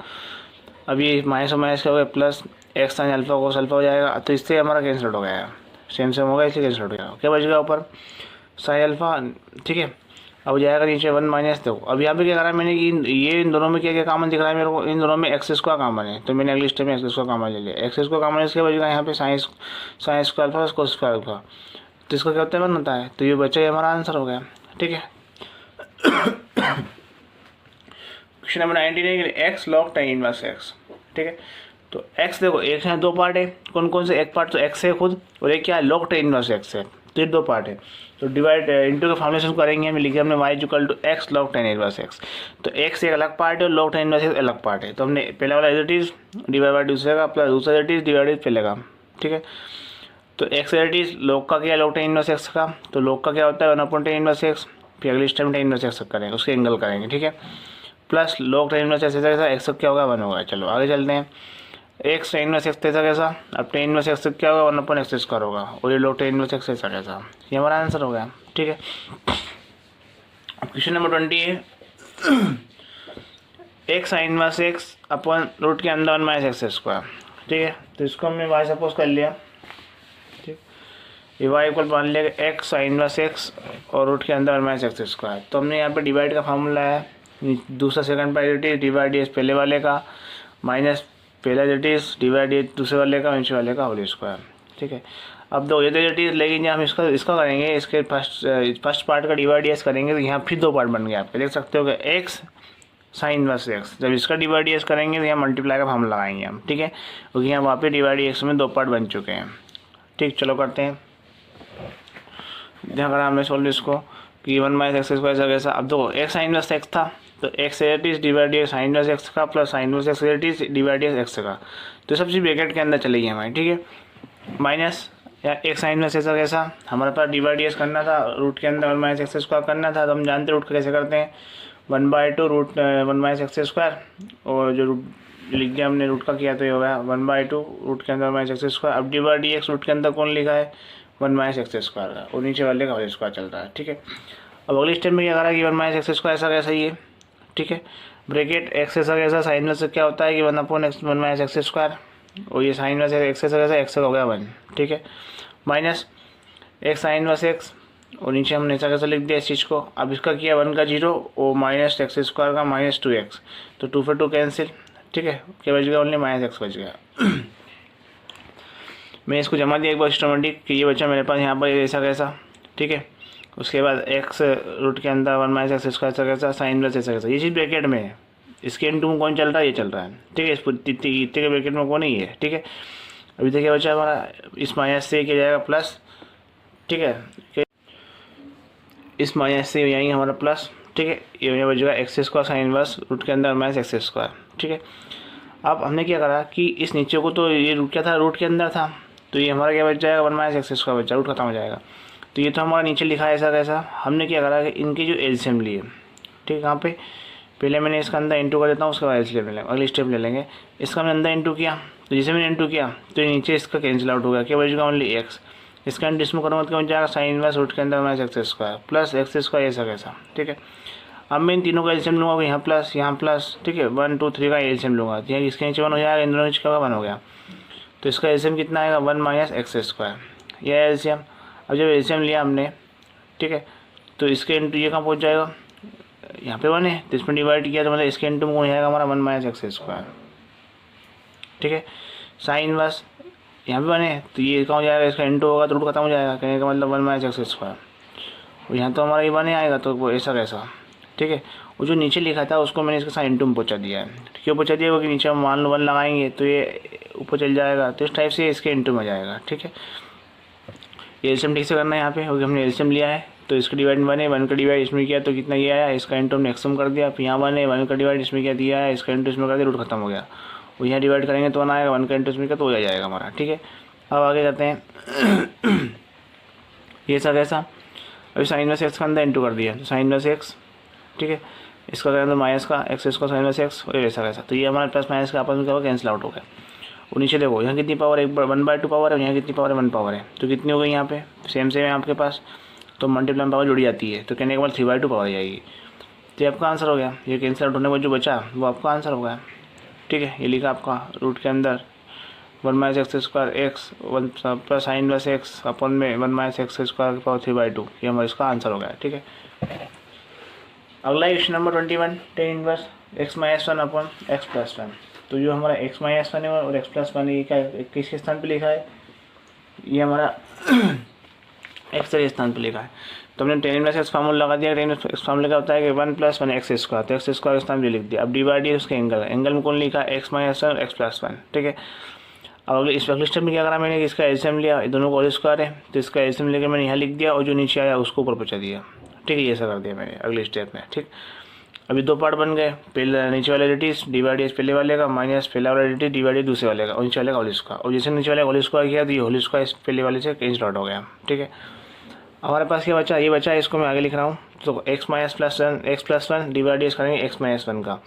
अब ये माइनस और माइनस क्या हो गया, plus x sine alpha cos alpha हो जाएगा। तो इससे हमारा कैंसिल हो गया, सेम सेम होगा, इसलिए कैंसिल हो गया। क्या बच गया ऊपर, साइन अल्फा, ठीक है। अब हो जाएगा नीचे 1 माइनस, देखो अब यहाँ पे क्या करा मैंने कि ये इन दोनों में क्या क्या कॉमन दिख रहा है मेरे को, इन दोनों में एक्स स्क्वायर कॉमन है, तो मैंने अगली स्टेप में एक्स स्क्वायर कॉमन ले लिया। एक्स स्क्वायर कॉमन इसके बचेगा यहाँ पे sine square alpha cos square alpha, तो इसका क्या होता है, 1 होता है। तो ये बच्चा, ये हमारा आंसर हो गया, ठीक है। क्वेश्चन नंबर 19 है x log tan inverse x, ठीक है। तो एक्स देखो, एक है 2 पार्ट है, कौन कौन से, एक पार्ट तो एक्स है खुद, और एक क्या है, लॉग tan इनवर्स एक्स है, तो ये 2 पार्ट है। तो डिवाइड इंटू के फॉर्मुलेशन करेंगे, हमें लिखे हमने y equal to x log tan inverse x. तो एक्स एक अलग पार्ट है और लॉग tan इनवर्स एक्स अलग पार्ट है। तो हमने पहले वाला as it is divide by दूसरे का, प्लस दूसरा एज इट इज डिवाइड पहले का, ठीक है। तो x as it is log का क्या है, लॉग tan इनवर्स एक्स का, तो लॉग का क्या होता है 1 tan इनवर्स एक्स, फिर अगली स्टेप tan इनवर्स एक्स करेंगे, उसके एंगल करेंगे, ठीक है। Plus log tan inverse x कैसा, एक्स क्या होगा, 1 होगा। चलो आगे चलते हैं, एक्स tan इनवर्स एक्स कैसा कैसा, अब tan इनवर्स एक्स क्या होगा, 1 एक्स स्क्वायर होगा, और ये लॉग tan इनवर्स एक्स कैसा कैसा, ये हमारा आंसर हो गया, ठीक है। क्वेश्चन नंबर 20 है x sine inverse x upon root के अंदर 1 माइनस एक्स स्क्वायर, ठीक है। तो इसको हमने वाई सपोज कर लिया, ठीक। ये वाई इक्वल मान लिया कि एक्स साइन इनवर्स एक्स और रूट के अंदर 1 माइनस एक्स स्क्वायर। तो हमने यहाँ पे डिवाइड का फार्मूला है, दूसरा सेकंड प्रायोरिटी डिवाइड ये पहले वाले का माइनस पहला जेटिस डिवाइड ये दूसरे वाले का नीचे वाले का होल स्क्वायर, ठीक है। अब दो ये जेटिस, लेकिन हम इसका करेंगे, इसके फर्स्ट पार्ट का डिवाइड यस करेंगे तो यहाँ फिर 2 पार्ट बन गए आपके, देख सकते हो कि एक्स साइन इनवर्स एक्स, जब इसका डिवाइड यस करेंगे तो यहाँ मल्टीप्लाई का फार्मूला लगाएंगे हम, ठीक है, क्योंकि यहाँ वहाँ पे डिवाइड एक्स में 2 पार्ट बन चुके हैं, ठीक। चलो करते हैं, ध्यान करा हमने सोल्व इसको कि 1 माइनस एक्स स्क्वायर कैसा। अब दो एक्स साइन इनवर्स एक्स था, तो एक्स एटिस डिवाइड साइन इनवर्स एक्स का प्लस साइन इनवर्स एक्स एटिस डिवाइड एक्स का, तो सब चीज़ ब्रैकेट के अंदर चलेगी हमारी, ठीक है। माइनस या एक्स साइन इनवर्स एक्स कैसा, हमारे पास डिवाइड यस करना था, रूट के अंदर 1 माइनस एक्स स्क्वायर करना था, तो हम जानते रूट का कैसे करते हैं, 1/2 रूट 1 माइनस एक्स स्क्वायर, और जो लिख दिया हमने रूट का किया तो ये हो गया 1/2 रूट के अंदर माइनस एक्स स्क्वायर। अब डिवाइड एक्स रूट के अंदर कौन लिखा है, 1 माइनस एक्स स्क्वायर का, और नीचे वाले का होल स्क्वायर चल रहा है, ठीक है। अब अगली स्टेप में क्या करा कि 1 माइनस एक्स स्क्वायर ऐसा कैसा ही है, ठीक है। ब्रैकेट एक्स ऐसा कैसा, साइन इनवर्स से क्या होता है कि 1/1 माइनस एक्स स्क्वायर, और ये साइन इनवर्स एक्स ऐसा कैसा, एक्स हो गया 1, ठीक है। Minus x sine inverse x, और नीचे हमने ऐसा कैसा लिख दिया इस चीज़ को। अब इसका किया 1 का 0 और माइनस एक्स स्क्वायर का माइनस 2x, तो 2 for 2 कैंसिल, ठीक है। क्या बच गया, ओनली माइनस एक्स बच गया। मैं इसको जमा दिया एक बार सिस्टमेटिक कि ये बच्चा मेरे पास यहाँ पर ऐसा कैसा, ठीक है। उसके बाद एक्स रूट के अंदर 1 माइनस एक्स स्क्वायर ऐसा कैसा, साइन इनवर्स ऐसा कैसा, ये चीज़ ब्रैकेट में है, इसके इनटू में कौन चल रहा है, ये चल रहा है, ठीक है। इतने के ब्रैकेट में कौन नहीं है, ठीक है। अभी देखिए बच्चा हमारा इस माइनस से किया जाएगा प्लस, ठीक है, इस माइनस से यहीं हमारा प्लस, ठीक है। ये बच जाएगा x square sine inverse root के अंदर माइनस एक्स स्क्वायर, ठीक है। अब हमने क्या करा कि इस नीचे को, तो ये रूट क्या था, रूट के अंदर था, तो ये हमारा क्या बच जाएगा 1 माइनस एक्स स्क्वायर बच जाएगा, रूट खत्म हो जाएगा। तो ये तो हमारा नीचे लिखा है ऐसा कैसा, हमने क्या करा कि इनकी जो एलसीएम ली है, ठीक है, कहाँ पे, पहले मैंने इसका अंदर इंटू कर देता हूँ, उसके बाद एलसीएम ले लेंगे, अगली स्टेप ले लेंगे। इसका मैंने अंदर इंटू किया, तो जैसे मैंने इंटू किया तो ये नीचे इसका कैंसिल आउट हो गया, क्या बचेगा ओनली एक्स। इसका इंटू इसमें करूँगा तो क्या बन जाएगा साइन इनवर्स रूट के अंदर minus x square plus x square ऐसा कैसा, ठीक है। अब मैं इन तीनों का एलसीएम लूँगा, यहाँ प्लस, ठीक है, 1 2 3 का एलसीएम लूँगा, यहाँ इसके नीचे 1 हो जाएगा, इन दोनों नीचे का 1 हो गया, तो इसका एलसीएम कितना आएगा 1 माइनस एक्स स्क्वायर, यह एलसीएम। अब जब एलसीएम लिया हमने, ठीक है, तो इसके इंटू ये कहाँ पहुँच जाएगा, यहाँ पे 1 है, तो इसमें डिवाइड किया तो मतलब इसके इंटू में हो जाएगा हमारा 1 माइनस एक्स स्क्वायर, ठीक है। साइन इनवर्स यहाँ पे 1 है, तो ये कहाँ हो जाएगा, इसका इंटू होगा तो रूट खत्म हो जाएगा, कहने का मतलब 1 माइनस एक्स स्क्वायर, और यहाँ तो हमारा ये 1 आएगा, तो वो ऐसा कैसा, ठीक है। वो जो नीचे लिखा था उसको मैंने इसके साथ इंटू में पहुँचा दिया है, क्यों पहुँचा दिया, क्योंकि नीचे हम मान लो 1 लगाएंगे तो ये ऊपर चल जाएगा, तो इस टाइप से इसके इंटू में जाएगा, ठीक है। एलसीएम ठीक से करना है यहाँ पे, क्योंकि हमने एलसीएम लिया है, तो इसका डिवाइड 1 है, 1 का डिवाइड इसमें किया तो कितना ये आया, इसका इंटू हमने एक्सम कर दिया, फिर यहाँ 1 है, 1 का डिवाइड इसमें क्या दिया है, इसका इंटू इसमें कर दिया, रूट खत्म हो गया। वो यहाँ डिवाइड करेंगे तो 1 आएगा, 1 का इंटू इसमें का तो हो जाएगा हमारा, ठीक है। अब आगे करते हैं ये सब कैसा, अभी साइन इनवर्स एक्स का अंदर इंटू कर दिया, तो साइन इनवर्स एक्स, ठीक है, इसका करें तो माइनस का एक्स इसका साइन इनवर्स एक्स, और ऐसा कैसा, तो ये हमारे प्लस माइनस का आपस में क्या होगा, कैंसिल आउट हो गया। और नीचे देखो यहाँ कितनी पावर है, 1/2 पावर है, यहाँ कितनी पावर है 1 पावर है, तो कितनी हो गई यहाँ पे सेम है आपके पास, तो मल्टीप्लाई पावर जुड़ी जाती है, तो कहने के बाद 3/2 पावर जाएगी, तो ये आपका आंसर हो गया। ये कैंसिल आउट होने के बाद जो बचा वो आपका आंसर हो गया, ठीक है। ये लिखा आपका रूट के अंदर 1 minus x square x 1 plus sine inverse x upon में 1 माइनस एक्स स्क्वायर की पावर 3/2, ये हमारा इसका आंसर हो गया, ठीक है। अगला question number 21, ten inverse x minus 1 अपन एक्स प्लस 1। तो जो हमारा एक्स माइनस 1 है और एक्स प्लस 1 ये क्या किसके स्थान पे लिखा है, ये हमारा एक्स के स्थान पे लिखा है। तो हमने टेन इनवर्स एक्स फार्मूला लगा दिया, टेन एक्स फार्मूला क्या होता है कि 1 + 1 एक्स स्क्वायर, तो एक्स स्क्वायर के स्थान पे लिख दिया। अब डिवाइड है उसके एंगल में कौन लिखा है एक्स माइनस 1 एक्स प्लस 1, ठीक है। अब अगले इस अगले स्टेप में क्या करा मैंने कि इसका एलसीएम लिया, दोनों को होल स्क्वायर है, तो इसका एलसीएम लेकर मैंने यहाँ लिख दिया और जो नीचे आया उसको ऊपर पहुँचा दिया, ठीक है। ये ऐसा कर दिया मैंने अगले स्टेप में, ठीक। अभी 2 पार्ट बन गए, पहले नीचे वाले रेडिस डिवाइड पहले वाले का माइनस पहले वाला रेडिस डिवाइड दूसरे वाले का, और नीचे वाले का होल स्क्वायर, और जैसे नीचे वाले होल स्क्वायर किया तो ये होल स्क्वायर पहले वाले से कैंसिल आउट हो गया, ठीक है। हमारे पास क्या बचा, ये बचा है, इसको मैं आगे लिख रहा हूँ। तो एक्स प्लस 1 डिवाइड करेंगे एक्स माइनस 1 का,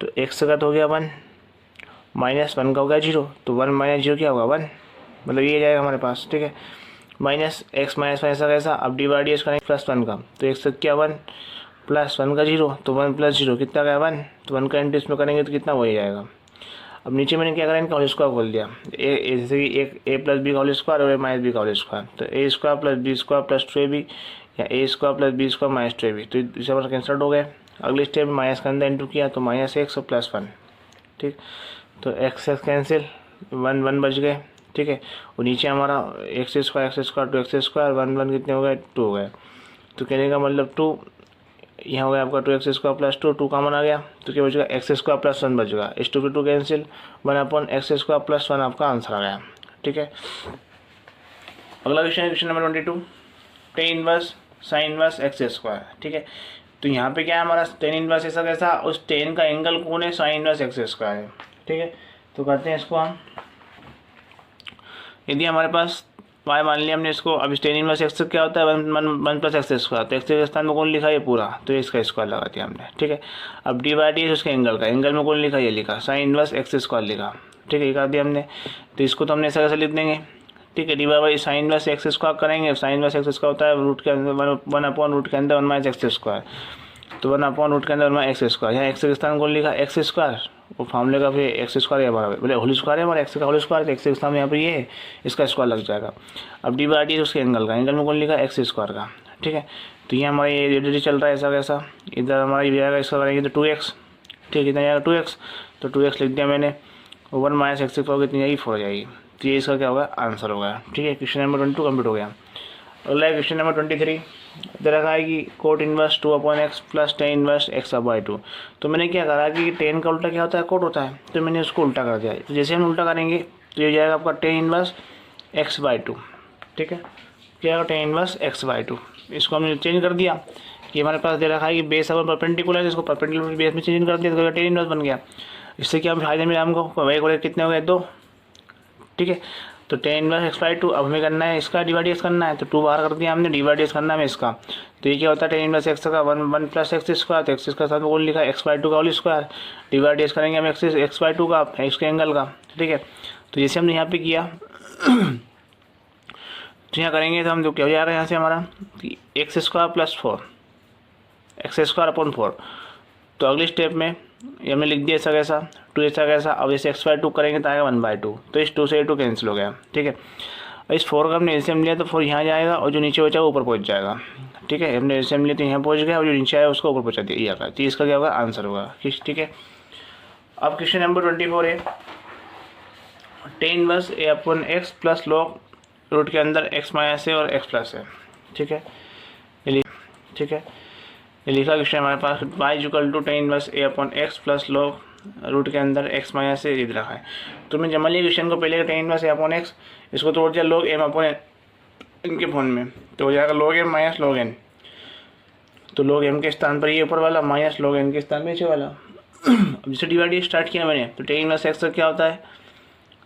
तो एक्स का तो हो गया 1 माइनस 1 का हो गया 0, तो 1 माइनस 0 क्या होगा 1, मतलब ये जाएगा हमारे पास, ठीक है। माइनस एक्स माइनस 1 ऐसा कैसा, अब डिवाइड करेंगे प्लस 1 का, तो एक्स क्या 1 प्लस 1 का 0, तो 1 + 0 कितना गया 1, तो 1 का इंटू इसमें करेंगे तो कितना हो जाएगा। अब नीचे मैंने क्या करा, इनका होल स्क्वायर खोल दिया, जैसे कि एक ए प्लस बी का होल स्क्वायर और ए माइनस बी का होल स्क्वायर, तो a square plus b square plus 2ab या a square plus b square minus 2ab, तो इसे हमारा कैंसिल हो गए। अगले स्टेप में माइनस के अंदर इंटू किया तो माइनस एक्स और प्लस 1, ठीक। तो एक्स कैंसिल 1 बच गए, ठीक है। और नीचे हमारा एक्स स्क्वायर 2 एक्स स्क्वायर 1 1 कितने हो गए 2 हो गए, तो कहने का मतलब 2 यहाँ हो गया आपका 2x स्क्वायर प्लस 2 कॉमन आ गया, तो क्या बचेगा एक्स स्क्वायर प्लस 1 बचेगा, इस 2 2 कैंसिल 1/x स्क्वायर प्लस 1 आपका आंसर आ गया, ठीक है। अगला question number 22, ten inverse sine inverse x square, ठीक है। तो यहाँ पे क्या है हमारा टेन इनवर्स ऐसा कैसा, उस टेन का एंगल कौन है, साइन इनवर्स एक्स स्क्वायर है, ठीक है। तो करते हैं इसको हम, यदि हमारे पास वाई मान लिया हमने इसको, अब टेन इनवर्स एक्स क्या होता है 1 + एक्स स्क्वायर, तो एक्स के स्थान में कौन लिखा है पूरा, तो इसका स्क्वायर लगा दिया हमने, ठीक है। अब डिवाइड है उसके एंगल में कौन लिखा, ये लिखा साइन इनवर्स एक्स स्क्वायर लिखा, ठीक है, ये कर दिया हमने। तो इसको तो हमने ऐसा कैसे लिख देंगे, ठीक है, divide by sine inverse x square करेंगे, साइन इनवर्स एक्स स्क्वायर होता है रूट के अंदर 1/रूट के अंदर 1 माइनस एक्स स्क्वायर, तो 1/रूट के अंदर 1 माइनस एक्स स्क्वायर, यहाँ एक्स के स्थान कौन लिखा एक्स स्क्वायर, वो फॉर्मूले का फिर एक्स स्क्वायर हमारा बोले होल स्क्वायर है हमारा, एक्स का होल स्क्वायर, तो एक्स के स्थान यहाँ पर ये है, इसका स्क्वायर लग जाएगा। अब डिवाइड है उसके एंगल में कौन लिखा एक्स स्क्वायर का, ठीक है। तो ये हमारा ये रेडी चल रहा है ऐसा कैसा, इधर हमारा ये आएगा, इसका करेंगे तो 2x, ठीक है, कितना जाएगा 2x, तो 2x लिख दिया मैंने, 1 माइनस एक्स स्क्वायर कितनी जाएगी 4 हो जाएगी, तो ये इसका क्या होगा आंसर होगा, ठीक है। क्वेश्चन नंबर 22 कंप्लीट हो गया। अगला क्वेश्चन नंबर 23, इधर रखा है कि cot inverse 2/x plus tan inverse x/2। तो मैंने क्या करा कि टेन का उल्टा क्या होता है कोट होता है, तो मैंने उसको उल्टा कर दिया। तो जैसे हम उल्टा करेंगे तो ये जाएगा आपका टेन इनवर्स x/2, ठीक है, क्या होगा टेन इनवर्स x/2। इसको हमने चेंज कर दिया कि हमारे पास दे रखा है कि बेस अगर परपेंडिकुलर है, इसको परपेंडिकुलर बेस में चेंज कर दिया तो टेन इनवर्स बन गया। इससे क्या फायदा मिला हमको, वही को कितने हो गए 2, ठीक है। तो ten inverse x by two, अब हमें करना है इसका डिवाइड करना है, तो 2 बाहर कर दिया हमने, डिवाइड करना है इसका। तो ये क्या होता है टेन इनवर्स एक्स का 1 प्लस एक्स स्क्वायर, तो एक्स का साथ बोल लिखा एक्स बाई टू का होल स्क्वायर, डिवाइड करेंगे हम एक्स बाई टू का एक्स के एंगल का, ठीक है। तो जैसे हमने यहाँ पे किया तो यहाँ करेंगे तो हम जो क्या हो जाएगा यहाँ से हमारा x square plus 4 x square upon 4। तो अगले स्टेप में ये हमने लिख दिया ऐसा कैसा 2 ऐसा कैसा। अब इसे एक्स बाई टू करेंगे तो आएगा 1/2, तो इस 2 से 2 कैंसिल हो गया, ठीक है। इस 4 का हमने एलसीएम लिया तो 4 यहाँ जाएगा और जो नीचे बचा वो ऊपर पहुँच जाएगा, ठीक है। हमने एलसीएम लिया तो यहाँ पहुँच गया और जो नीचे आया उसको ऊपर पहुँचा दिया जाएगा, तो इसका क्या होगा आंसर होगा, ठीक है। अब क्वेश्चन नंबर 24 है tan inverse a upon x plus log root के अंदर एक्स माइनस है और एक्स प्लस है, ठीक है। ठीक है, ये लिखा क्वेश्चन हमारे पास y equal to tan inverse a upon x plus log root के अंदर एक्स माइनस से इधर रखा है। तो मैं जमा लिया क्वेश्चन को पहले tan inverse a upon x, इसको तोड़ दिया लॉग एम अपॉन इनके फॉर्म में, तो हो जाएगा log m minus log n. तो लॉग एम के स्थान पर ये ऊपर वाला माइनस लॉग एन के स्थान में नीचे वाला। अब जिसे डिवाइड स्टार्ट किया मैंने, तो टेन इनवर्स एक्स का क्या होता है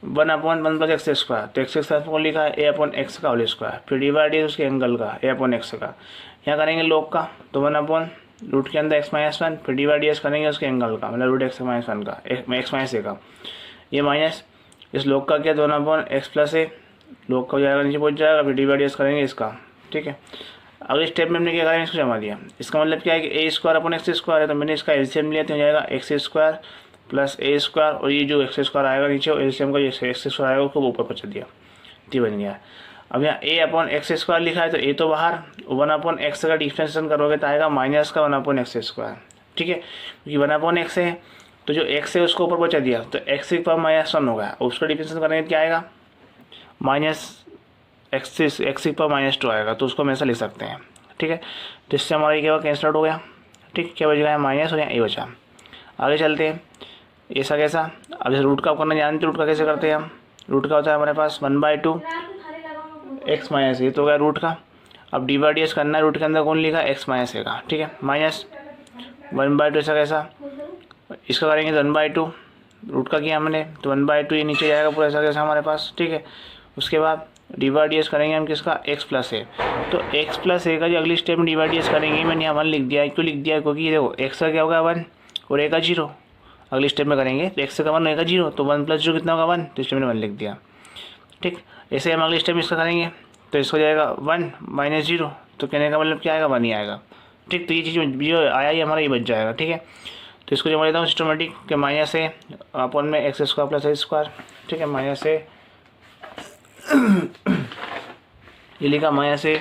1/1 प्लस एक्स स्क्वायर, तो एक्स के साथ को लिखा है ए अपॉन एक्स का होल स्क्वायर, फिर डिवाइड उसके एंगल का ए अपॉन एक्स का, यहाँ करेंगे लॉग का तो 1/, रूट के अंदर एक्स माइनस 1, फिर डिवाइड करेंगे उसके एंगल का, मतलब रूट एक्स माइनस 1 का एक्स माइनस ए का, ये माइनस इस लॉग का क्या 2/, एक्स प्लस ए, लॉग का हो जाएगा नीचे पहुँच जाएगा, फिर डिवाइड करेंगे इसका, ठीक है। अगले स्टेप में हमने क्या करेंगे इसको जमा दिया। इसका मतलब क्या है कि a square upon x square है, तो मैंने इसका एलसीएम लिया तो हो जाएगा x square plus a square, और ये जो एक्स स्क्वायर आएगा नीचे और एलसीएम का जो एक्स स्क्वायर आएगा उसको ऊपर पहुँचा दिया, ये बन गया। अब यहाँ ए अपॉन एक्स स्क्वायर लिखा है तो ए तो बाहर, 1/x का डिफ्रेंशिएशन करोगे तो आएगा माइनस का 1/x स्क्वायर, ठीक है। क्योंकि 1/x है तो जो x है उसको ऊपर पहुँचा दिया, तो x की पावर -1 होगा, उसका डिफ्रेंशिएशन करेंगे तो क्या आएगा -x की पावर -2 आएगा, तो उसको हम ऐसा लिख सकते हैं, ठीक है। तो इससे हमारा ये क्या हुआ कैंसिल आउट हो गया, ठीक। क्या बच गया है माइनस और यहाँ ए बचा। आगे चलते हैं, ऐसा कैसा, अब जैसे रूट का करना जानते, रूट का कैसे करते हैं हम, रूट का होता है हमारे पास 1/2 एक्स माइनस ए, तो हो गया रूट का। अब डिवाइड करना है, रूट के अंदर कौन लिखा एक्स माइनस ए का, ठीक है, माइनस 1/2 ऐसा कैसा, इसका करेंगे तो 1/2 रूट का किया हमने, तो 1/2 ये नीचे जाएगा पूरा ऐसा कैसा हमारे पास, ठीक है। उसके बाद डिवाइड करेंगे हम किसका एक्स प्लस ए, तो एक्स प्लस ए का जो अगली स्टेप में डिवाइड करेंगे, मैंने यहाँ 1 लिख दिया है, क्यों लिख दिया है क्योंकि देखो एक्स का क्या होगा 1 और ए का 0, अगली स्टेप में करेंगे तो एक्स का 1 ए का 0, तो 1 + 0 कितना होगा 1, तो इसमें मैंने 1 लिख दिया, ठीक। ऐसे हम अगले स्टेप में इसका करेंगे तो इसको जाएगा 1 - 0, तो कहने का मतलब क्या आएगा 1 ही आएगा, ठीक। तो ये चीज़ जो आया ही हमारा ये बच जाएगा, ठीक है। तो इसको जमा लेता हूँ सिस्टमेटिक के माइनस ए अपॉन में x square plus a square, ठीक है, माइनस ए ये लिखा माइनस ए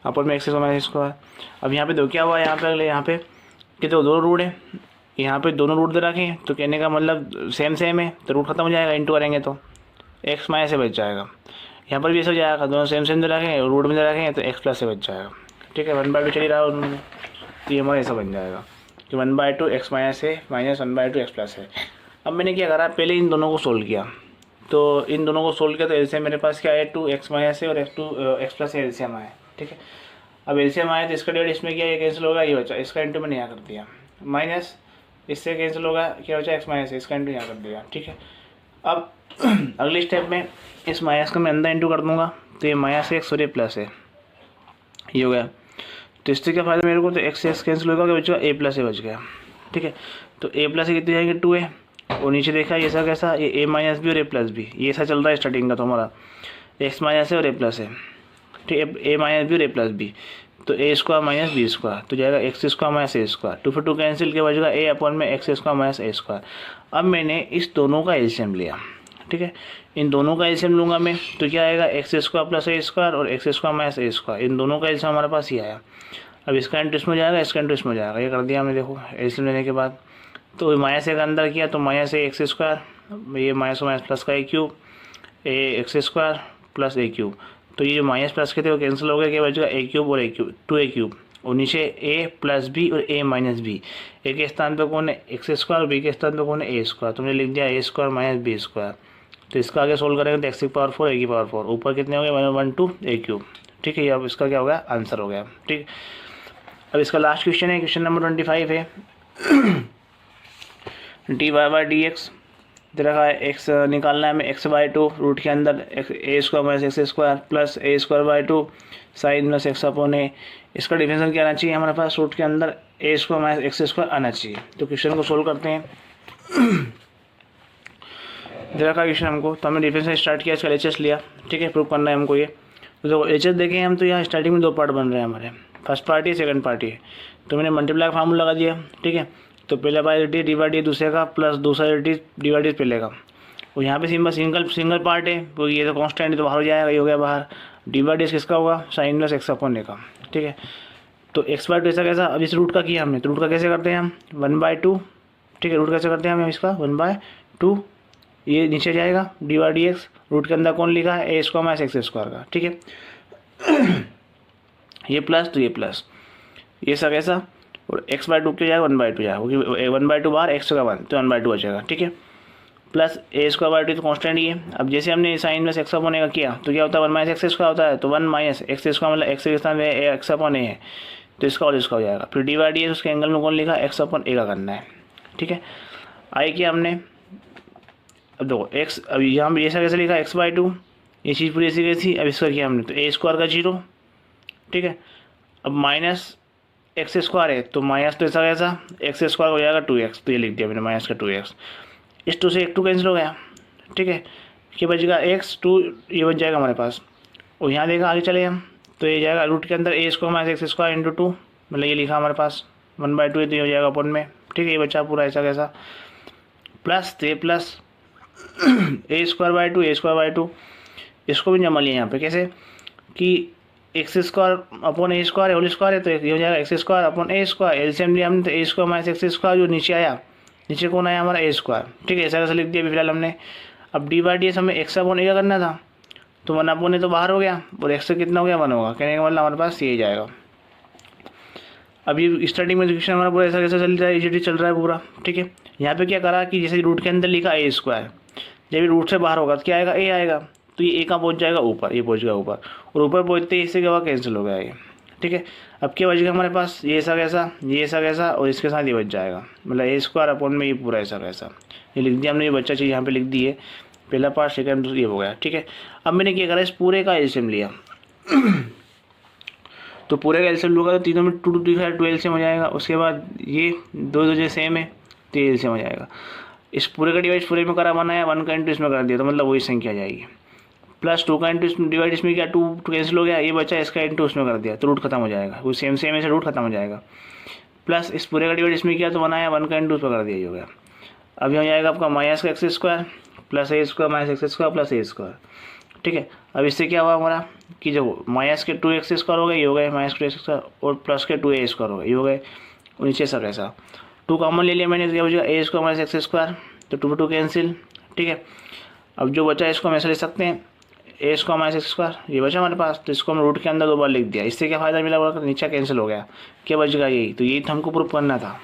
अपॉन में एक्स स्क्वायर माइनस स्क्वायर। अब यहाँ पे दो क्या हुआ, यहाँ पे अगले यहाँ पे कि तो 2 रूट है, यहाँ पे दोनों रूट दे रखें, तो कहने का मतलब सेम है, तो रूट खत्म हो जाएगा, इंटू करेंगे तो एक्स माइनस ए बच जाएगा। यहाँ पर भी ऐसा हो जाएगा, दोनों सेम दे रखें, रूट में दे रखें तो एक्स प्लस ए बच जाएगा, ठीक है। 1/2 चल ही रहा है उन्होंने, तो ये हमारा ऐसा बन जाएगा कि 1/2 एक्स माइनस ए माइनस 1/2 एक्स प्लस ए। अब मैंने क्या करा, पहले इन दोनों को सोल्व किया, तो इन दोनों को सोल्व किया तो एलसीएम मेरे पास क्या है 2 एक्स माइनस ए और एक्स प्लस ए एलसीएम आया, ठीक है। अब एलसीएम आया तो इसका डिवाइड इसमें किया, ये कैंसिल होगा, ये बचा, इसका इंटू मैंने यहाँ कर दिया, माइनस इससे कैंसिल होगा, क्या बचा एक्स माइनस ए, इसका इंटू यहाँ कर दिया, ठीक है। अब अगले स्टेप में इस माइनस को मैं अंदर इंटू कर दूंगा, तो ये -x और ये प्लस है, ये हो गया। तो इससे क्या फ़ायदा मेरे को, तो x कैंसिल होगा, क्या बचा a + a बच गया, ठीक है। तो a + a कितने जाएंगे 2a, और नीचे देखा ये ऐसा कैसा, ये a - b और a + b, ये ऐसा चल रहा है स्टार्टिंग का, तो हमारा x माइनस है और a प्लस है, ठीक है, a - b और a + b, तो a square minus b square, तो जाएगा x square minus a square, 2 फिर 2 कैंसिल के बचेगा a अपॉन में x square minus a square. अब मैंने इस दोनों का एलसीएम लिया, ठीक है, इन दोनों का एलसीएम लूँगा मैं, तो क्या आएगा x square plus a square और एक्स स्क्वायर माइनस ए स्क्वायर, इन दोनों का एलसीएम हमारे पास ही आया। अब इसका इंटू इसमें जाएगा, इसका इंटू इसमें जाएगा, ये कर दिया हमने, देखो एलसीएम लेने के बाद। तो माइनस ए का अंदर किया तो माइनस ए एक्स स्क्वायर, ये माइनस प्लस का a³ ए एक्स स्क्वायर प्लस a³, तो ये जो माइनस प्लस के थे वो कैंसिल हो गए, क्या बचेगा a³ और a³, 2a³, और नीचे a + b और a - b, ए के स्थान पर कौन है एक्स स्क्वायर, बी के स्थान पर कौन है a स्क्वायर, तुमने लिख दिया a square minus b square. तो इसका आगे सोल्व करेंगे तो x की पावर 4 a की पावर 4, ऊपर कितने हो गए 1/2 a³, ठीक है। ये अब इसका क्या हो गया आंसर हो गया, ठीक। अब इसका लास्ट क्वेश्चन है, क्वेश्चन नंबर 25 है d y by d x दे रखा है, एक्स निकालना है हमें, एक्स बाई टू रूट के अंदर a square minus x square plus a square by two sine plus x upon a. इसका डिफरेंशियल क्या आना चाहिए हमारे पास, रूट के अंदर a square minus x square आना चाहिए। तो क्वेश्चन को सोल्व करते हैं। दे रखा क्वेश्चन हमको, तो हमने डिफरेंशियल स्टार्ट किया, इसका एच लिया, ठीक है, प्रूव करना है हमको ये। तो एच देखें हम, तो यहाँ स्टार्टिंग में दो पार्ट बन रहे हैं हमारे, फर्स्ट पार्ट है सेकंड पार्ट है। तो मैंने मल्टीप्लाई फार्मूला लगा दिया, ठीक है। तो पहले बाई डी डिवाइड डी दूसरे का प्लस दूसरा डी डिवाइड पहले का। और यहाँ पे सिंगल पार्ट है, तो ये तो कांस्टेंट है तो बाहर हो जाएगा, ये हो गया बाहर। डिवाइड किसका होगा, साइन प्लस एक्स अपॉन ए का, ठीक है। तो एक्स बाई टू ऐसा कैसा, अब इस रूट का किया हमने, तो रूट का कैसे करते हैं हम, 1/2, ठीक है। रूट कैसे करते हैं हम इसका 1/2, ये नीचे जाएगा d by d x, root के अंदर कौन लिखा है a square minus x square का, ठीक है। ये प्लस तो ये प्लस, ये सब ऐसा, और एक्स बाई टू क्या जाएगा 1/2 जाएगा, क्योंकि 1/2 बाहर एक्स का 1 तो 1/2 बचेगा, ठीक है। Plus a square by to तो कॉन्स्टेंट ही है। अब जैसे हमने साइन प्लस एक्स अपॉन ए का किया तो क्या होता है 1 माइनस एक्स स्क्वायर होता है, तो 1 माइनस एक्स स्क्वायर मतलब एक्स के स्थान में एक्स अपॉन ए है, तो इसका और इसका हो जाएगा। फिर डी बाई डी उसके एंगल में कौन लिखा एक्स अपॉन ए का करना है, ठीक है। आई किया हमने, अब देखो एक्स, अब यहाँ पर ऐसा कैसे लिखा एक्स बाई टू, ये चीज़ पूरी ऐसी कैसी, अब इसका किया हमने, तो ए स्क्वायर का 0, ठीक है। अब माइनस एक्स स्क्वायर है तो माइनस तो ऐसा कैसा एक्स स्क्वायर हो जाएगा 2x, तो ये लिख दिया मैंने माइनस का 2x। इस 2 से 1 2 कैंसिल हो गया, ठीक है। ये बचेगा x 2, ये बच जाएगा हमारे पास। और यहाँ देखा आगे चले हम, तो ये जाएगा रूट के अंदर a square minus x square into 2, मतलब ये लिखा हमारे पास 1/2 है, तो ये हो जाएगा अपन में, ठीक है। ये बचा पूरा ऐसा कैसा, प्लस तो ये plus a square by to, A square by to, इसको भी जमा लिया यहाँ पे कैसे कि एक्स स्क्वायर अपॉन ए स्क्वायर होल स्क्वायर है, तो ये हो जाएगा एक्स स्क्वायर अपॉन ए स्क्वायर, एलसीएम लिया हमने, तो a square minus x square जो नीचे आया, नीचे कौन आया हमारा ए स्क्वायर, ठीक है। ऐसा कैसे लिख दिया अभी फिलहाल हमने। अब डी बाई डी एस हमें एक्स अपॉन ए का करना था, तो 1 अपॉन ए तो बाहर हो गया, और एक्स से कितना हो गया 1 होगा, कहने का मतलब हमारे पास ये जाएगा। अब ये स्टार्टिंग में क्वेश्चन हमारा पूरा ऐसा कैसे चल रहा है, इजीली चल रहा है पूरा, ठीक है। यहाँ पे क्या करा कि जैसे रूट के अंदर लिखा ए स्क्वायर, जब रूट से बाहर होगा तो क्या आएगा ए आएगा, तो ये ए कहाँ पहुँच जाएगा ऊपर, ये पहुँच गया ऊपर, और ऊपर पहुँचते ही इससे क्या हुआ कैंसिल हो गया ये, ठीक है। अब क्या बचेगा हमारे पास, ये ऐसा कैसा, ये ऐसा कैसा, और इसके साथ ये बच जाएगा, मतलब ए स्क्वायर अपॉन में ये पूरा ऐसा कैसा, ये लिख दिया हमने, ये बच्चा चीज़ यहाँ पे लिख दी है, पहला पार्ट सेकंड ये हो गया, ठीक है। अब मैंने क्या करा, इस पूरे का एलसीएम लिया तो पूरे का एलसीएम लूँगा तो तीनों में 2 2 दिखा 2 एलसीएम हो जाएगा। उसके बाद ये दो जो सेम है तो ये एलसीएम हो जाएगा। इस पूरे का डिवाइड पूरे में करा बनाया, 1 का इंटू इसमें कर दिया, तो मतलब वही संख्या आ जाएगी। प्लस 2 का इंटू डिवाइड इसमें क्या 2 कैंसिल हो गया, ये बचा, इसका इंटू उसमें कर दिया, तो रूट खत्म हो जाएगा, वो सेम ऐसे रूट खत्म हो जाएगा। प्लस इस पूरे का डिवाइड इसमें किया तो बनाया, 1 का इंटू उस पर कर दिया, ये हो गया। अब ये हो जाएगा आपका माइनस का x square plus a square minus x square plus a square, ठीक है। अब इससे क्या हुआ हमारा कि जो माइनस के 2x स्क्वायर हो गए, ये हो गए माइनस 2x स्क्वायर, और प्लस के 2a स्क्वायर हो गए, ये हो गए। और नीचे सब ऐसा 2 कॉमन ले लिया मैंने, क्या बचेगा ए स्क्वायर माइनस एक्स स्क्वायर, तो 2 2 कैंसिल, ठीक है। अब जो बचा इसको हम ऐसे ले सकते हैं, ए स्क्वायर माइनस एक्स स्क्वायर, ये बचा हमारे पास, तो इसको हम रूट के अंदर 2 बार लिख दिया। इससे क्या फ़ायदा मिला, बोला नीचे कैंसिल हो गया, क्या बचेगा यही, तो यही तो हमको प्रूफ करना था,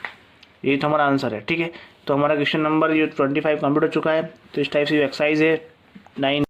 यही तो हमारा आंसर है, ठीक है। तो हमारा क्वेश्चन नंबर ये 25 कंप्लीट हो चुका है। तो इस टाइप से जो एक्सरसाइज है 9